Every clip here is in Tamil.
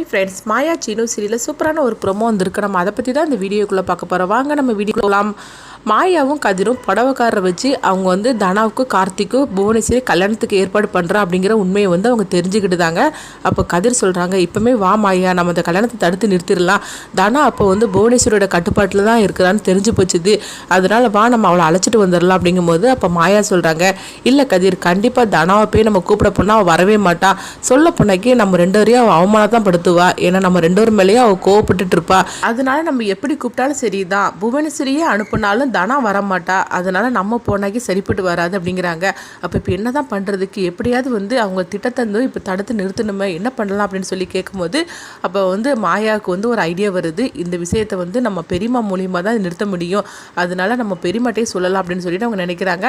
ஹாய் ஃப்ரெண்ட்ஸ், மாயா சீனு சீரியலில் சூப்பரான ஒரு ப்ரோமோ வந்திருக்கு. நம்ம அதை பற்றி தான் இந்த வீடியோக்குள்ளே பார்க்க போகிறோம். வாங்க நம்ம வீடியோக்குள்ள போகலாம். மாயாவும் கதிரும் புடவைக்காரரை வச்சு அவங்க தனாவுக்கு கார்த்திக்கும் புவனேஸ்வரி கல்யாணத்துக்கு ஏற்பாடு பண்ணுறா அப்படிங்கிற உண்மையை அவங்க தெரிஞ்சுக்கிட்டுதாங்க. அப்போ கதிர் சொல்கிறாங்க, இப்போமே வா மாயா, நம்ம அந்த கல்யாணத்தை தடுத்து நிறுத்திடலாம். தனா அப்போ புவனேஸ்வரியோட கட்டுப்பாட்டில் தான் இருக்கிறான்னு தெரிஞ்சு போச்சுது. அதனால் வா, நம்ம அவளை அழைச்சிட்டு வந்துடலாம் அப்படிங்கும்போது அப்போ மாயா சொல்கிறாங்க, இல்லை கதிர், கண்டிப்பாக தனாவை போய் நம்ம கூப்பிட போனால் அவள் வரவே மாட்டா. சொல்ல போனாக்கி நம்ம ரெண்டு வரையும் அவள் அவமானத்தான் படுத்துவா. ஏன்னா நம்ம ரெண்டு பேரும் மேலேயும் அவள் கோவப்பட்டுட்டு இருப்பா. அதனால நம்ம எப்படி கூப்பிட்டாலும் சரிதான், புவனேஸ்வரியே அனுப்புனாலும் தனா வரமாட்டா. அதனால நம்ம போனாக்கி சரிப்பட்டு வராது அப்படிங்கிறாங்க. அப்போ இப்போ என்ன தான் பண்ணுறதுக்கு, எப்படியாவது அவங்க திட்டத்தை இப்போ தடுத்து நிறுத்தணுமே, என்ன பண்ணலாம் அப்படின்னு சொல்லி கேட்கும்போது அப்போ மாயாவுக்கு ஒரு ஐடியா வருது. இந்த விஷயத்தை நம்ம பெரியம்மா மூலியமாக தான் நிறுத்த முடியும். அதனால நம்ம பெரியம்மாட்டே சொல்லலாம் அப்படின்னு சொல்லிட்டு அவங்க நினைக்கிறாங்க.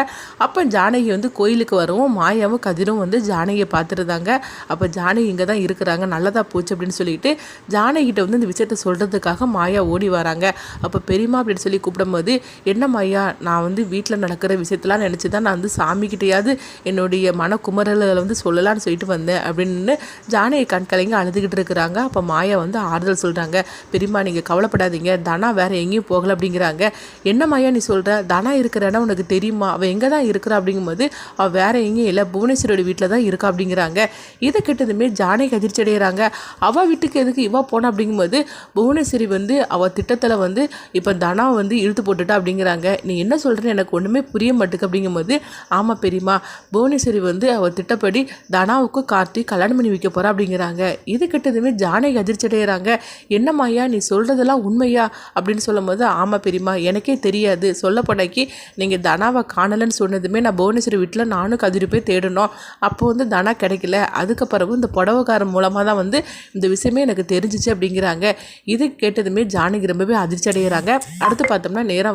அப்போ ஜானகி கோயிலுக்கு வரவும் மாயாவும் கதிரும் ஜானகியை பார்த்துருந்தாங்க. அப்போ ஜானகி இங்கே தான் இருக்கிறாங்க, நல்லதாக போச்சு அப்படின்னு சொல்லிட்டு ஜானகிட்ட இந்த விஷயத்தை சொல்கிறதுக்காக மாயா ஓடி வராங்க. அப்போ பெரியம்மா அப்படின்னு சொல்லி கூப்பிடும்போது, என்ன மாயா, நான் வீட்டில் நடக்கிற விஷயத்தெல்லாம் நினச்சி தான் நான் சாமிக்கிட்டையாவது என்னுடைய மனக்குமரல்களை சொல்லலான்னு சொல்லிட்டு வந்தேன் அப்படின்னு ஜானகி கண்கலைங்க அழுதுகிட்டு இருக்கிறாங்க. அப்போ மாயா ஆறுதல் சொல்கிறாங்க, பெரியம்மா நீங்கள் கவலைப்படாதீங்க, தனா வேறு எங்கேயும் போகலை அப்படிங்கிறாங்க. என்ன மாயா நீ சொல்கிற, தனா இருக்கிற இடம் உனக்கு தெரியுமா, அவள் எங்கே தான் இருக்கிறா அப்படிங்கும்போது அவள் வேறு எங்கேயும் இல்லை, புவனேஸ்வரியோட வீட்டில் தான் இருக்கா அப்படிங்கிறாங்க. இதை கிட்டதுமே ஜானகி அதிர்ச்சி அடைகிறாங்க. அவள் வீட்டுக்கு எதுக்கு இவா போனா அப்படிங்கும்போது புவனேஸ்வரி அவள் திட்டத்தில் இப்போ தனாவை இழுத்து போட்டுட்டா அப்படிங்கிறாங்க. நீ என்ன சொல்கிறேன்னு எனக்கு ஒன்றுமே புரிய மாட்டுக்கு அப்படிங்கும்போது, ஆமாம் பெரியம்மா, புவனேஸ்வரி அவள் திட்டப்படி தனாவுக்கு கார்த்தி கல்யாணம் பண்ணி வைக்க போகிறா அப்படிங்கிறாங்க. இது கிட்டதுமே ஜானகி அதிர்ச்சி அடைகிறாங்க. என்ன மாயா நீ சொல்கிறதெல்லாம் உண்மையா அப்படின்னு சொல்லும்போது, ஆமாம் பெரியம்மா, எனக்கே தெரியாது, சொல்ல போனாக்கி நீங்கள் தனாவை காணலைன்னு சொன்னதுமே நான் புவனேஸ்வரி வீட்டில் நானும் கதிரி போய் தேடணும். அப்போ தனா கிடைக்கல. அதுக்கப்புறம் இந்த புடவைக்காரன் மூலமாக தான் இந்த விஷயமே எனக்கு தெரிஞ்சிச்சு அப்படிங்கிறாங்க. இது கேட்டதுமே ஜானகி ரொம்பவே அதிர்ச்சி அடைகிறாங்க. அடுத்து பார்த்தோம்னா நேராக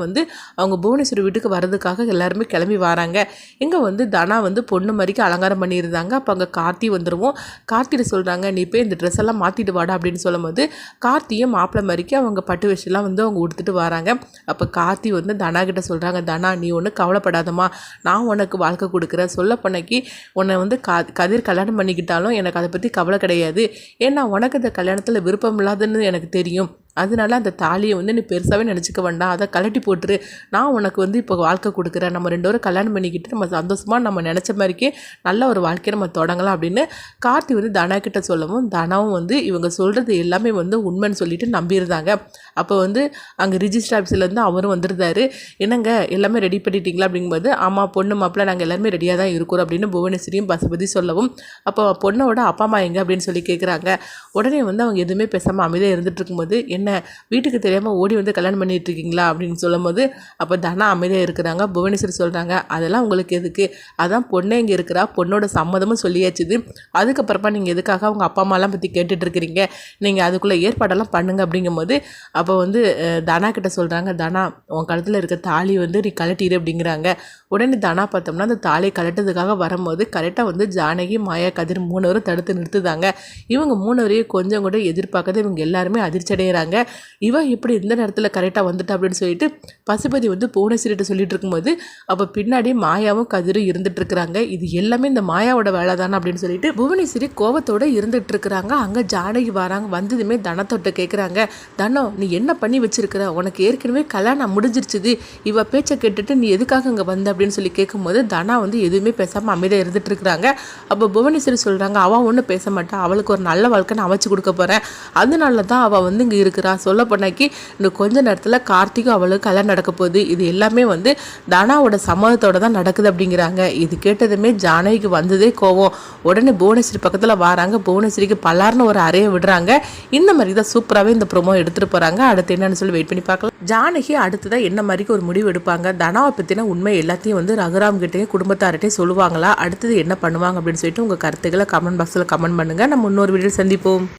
அவங்க புவனேஸ்வரி வீட்டுக்கு வர்றதுக்காக எல்லாருமே கிளம்பி வராங்க. இங்கே தனா பொண்ணு மாதிரிக்கு அலங்காரம் பண்ணியிருந்தாங்க. அப்போ அங்கே கார்த்தி வந்துடுவோம். கார்த்திகிட்ட சொல்கிறாங்க, நீ போய் இந்த ட்ரெஸ் எல்லாம் மாற்றிட்டு வாடா அப்படின்னு சொல்லும்போது கார்த்தியும் மாப்பிள்ளை மாதிரிக்கு அவங்க பட்டு விஷயம்லாம் அவங்க உடுத்துட்டு வராங்க. அப்போ கார்த்தி தனா கிட்ட சொல்கிறாங்க, தனா நீ ஒன்றும் கவலைப்படாதம்மா, நான் உனக்கு வாழ்க்கை கொடுக்குறேன். சொல்ல போனக்கு உன்னை கதிர் கல்யாணம் பண்ணிக்கிட்டாலும் எனக்கு அதை பற்றி கவலை கிடையாது. ஏன்னா உனக்கு இந்த கல்யாணத்தில் விருப்பம் இல்லாதுன்னு எனக்கு தெரியும். அதனால அந்த தாலியை நீ பெருசாகவே நினச்சிக்க வேண்டாம், அதை கலட்டி போட்டுரு. நான் உனக்கு இப்போ வாழ்க்கை கொடுக்குறேன். நம்ம ரெண்டு பேரும் கல்யாணம் பண்ணிக்கிட்டு நம்ம சந்தோஷமாக நம்ம நினச்ச மாதிரிக்கே நல்ல ஒரு வாழ்க்கையை நம்ம தொடங்கலாம் அப்படின்னு கார்த்தி தனா கிட்ட சொல்லவும் தனாவும் இவங்க சொல்கிறது எல்லாமே உண்மைன்னு சொல்லிட்டு நம்பியிருந்தாங்க. அப்போ அங்கே ரிஜிஸ்டர் ஆஃபீஸ்லேருந்து அவரும் வந்துருந்தாரு. என்னங்க எல்லாமே ரெடி பண்ணிட்டீங்களா அப்படிங்கும்போது, ஆமாம் பொண்ணு மாப்பிள்ள நாங்கள் எல்லாமே ரெடியாக தான் இருக்கிறோம் அப்படின்னு புவனேஸ்வரியும் பசுபதி சொல்லவும், அப்போ பொண்ணோட அப்பா அம்மா எங்கே அப்படின்னு சொல்லி கேட்குறாங்க. உடனே அவங்க எதுவுமே பேசாமல் அமைதியாக இருந்துட்டு இருக்கும்போது, என்ன வீட்டுக்கு தெரியாமல் ஓடி கல்யாணம் பண்ணிட்டு இருக்கீங்களா அப்படின்னு சொல்லும்போது அப்போ தனா அமைதியாக இருக்கிறாங்க. புவனேஸ்வரி சொல்கிறாங்க, அதெல்லாம் உங்களுக்கு எதுக்கு, அதான் பொண்ணே இங்கே இருக்கிறா, பொண்ணோட சம்மதமும் சொல்லியாச்சுது, அதுக்கப்புறமா நீங்கள் எதுக்காக அவங்க அப்பா அம்மாலாம் பற்றி கேட்டுட்டு இருக்கிறீங்க, நீங்கள் அதுக்குள்ளே ஏற்பாடெல்லாம் பண்ணுங்க அப்படிங்கும்போது அப்போ தனா கிட்ட சொல்கிறாங்க, தனா உன் கழுத்தில் இருக்க தாலி நீ கலட்டிடு அப்படிங்கிறாங்க. உடனே தனா பார்த்தோம்னா அந்த தாலியை கலட்டதுக்காக வரும்போது கரெக்டாக ஜானகி மாயா கதிர் மூணவரும் தடுத்து நிறுத்துதாங்க. இவங்க மூணவரையும் கொஞ்சம் கூட எதிர்பார்க்காத இவங்க எல்லாருமே அதிர்ச்சி அடைகிறாங்க. இவன் இப்படி இந்த நேரத்தில் கரெக்டாக வந்துட்டா அப்படின்னு சொல்லிட்டு பசுபதி புவனேஸ்வரிட்ட சொல்லிட்டு இருக்கும்போது அப்போ பின்னாடி மாயாவும் கதிரும் இருந்துட்டு இருக்கிறாங்க. இது எல்லாமே இந்த மாயாவோட வேலை தானே அப்படின்னு சொல்லிட்டு புவனேஸ்வரி கோபத்தோடு இருந்துட்டு இருக்கிறாங்க. அங்கே ஜானகி வராங்க. வந்ததுமே தனத்தொட்ட கேட்குறாங்க, தனம் நீ என்ன பண்ணி வச்சிருக்கிற, உனக்கு ஏற்கனவே கல்யாணம் முடிஞ்சிருச்சுது, இவ பேச்சை கேட்டுட்டு நீ எதுக்காக இங்கே வந்த அப்படின்னு சொல்லி கேட்கும்போது தனா எதுவுமே பேசாமல் அமைதியாக இருந்துட்டு இருக்கிறாங்க. அப்போ புவனேஸ்வரி சொல்கிறாங்க, அவள் ஒன்றும் பேச மாட்டா, அவளுக்கு ஒரு நல்ல வாழ்க்கை நான் அமைச்சு கொடுக்க போகிறேன், அதனால தான் அவள் இங்கே இருக்கிறா. சொல்ல போனாக்கி இன்னும் கொஞ்ச நேரத்தில் கார்த்திக்கும் அவளுக்கு கல்யாணம் நடக்க போகுது. இது எல்லாமே தனாவோட சம்மதத்தோட தான் நடக்குது அப்படிங்கிறாங்க. இது கேட்டதுமே ஜானகிக்கு வந்ததே கோவம். உடனே புவனேஸ்வரி பக்கத்தில் வராங்க. புவனேஸ்வரிக்கு பலார்னு ஒரு அறையை விடுறாங்க. இந்த மாதிரி தான் சூப்பராகவே இந்த ப்ரோமோ எடுத்துகிட்டு போகிறாங்க. அடுத்து என்னன்னு சொல்லி வெயிட் பண்ணி பார்க்கலாம். ஜானகி அடுத்ததான் என்ன மாதிரிக்கு ஒரு முடிவு எடுப்பாங்க, தனாவை பற்றின உண்மை எல்லாத்தையும் ரகுராம் கிட்டையும் குடும்பத்தார்கிட்டையும் சொல்லுவாங்களா, அடுத்தது என்ன பண்ணுவாங்க அப்படின்னு சொல்லிட்டு உங்கள் கருத்துக்களை கமெண்ட் பாக்ஸில் கமெண்ட் பண்ணுங்கள். நம்ம இன்னொரு வீடியோ சந்திப்போம்.